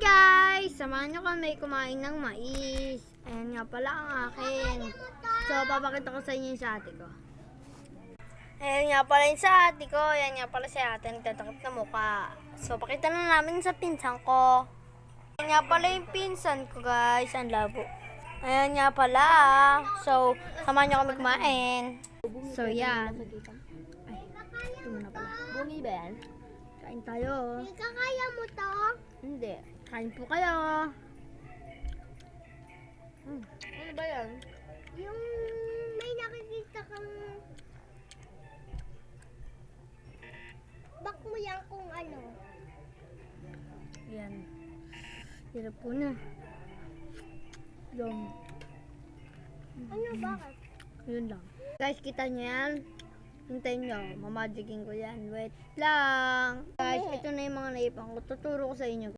guys! Samahan nyo kami kumain ng mais. Ayan nga pala ang akin. So, papakita ko sa inyo yung sa ate ko. Ayan nga pala yung sa ate ko. Ayan nga pala si ate. Nagtatakip na mukha. So, pakita na namin sa pinsan ko. Ayan nga pala yung pinsan ko guys. Ang labo. Ayan nga pala. So, samahan nyo kami kumain. So, yan. Ay, ito muna pala. Bungi ba yan? Kain tayo. Kaya mo to? Hindi. Kain po kayo. Ano ba yan? Yung may nakikita kang bak mo yan kung ano. Yan. Hirap po na. Yun. Ano, bakit? Yun lang. Guys, kita nyo yan? Hintayin nyo. Mamagicking ko yan. Wait lang. Guys, ito na yung mga naipang ko. Tuturo ko sa inyo.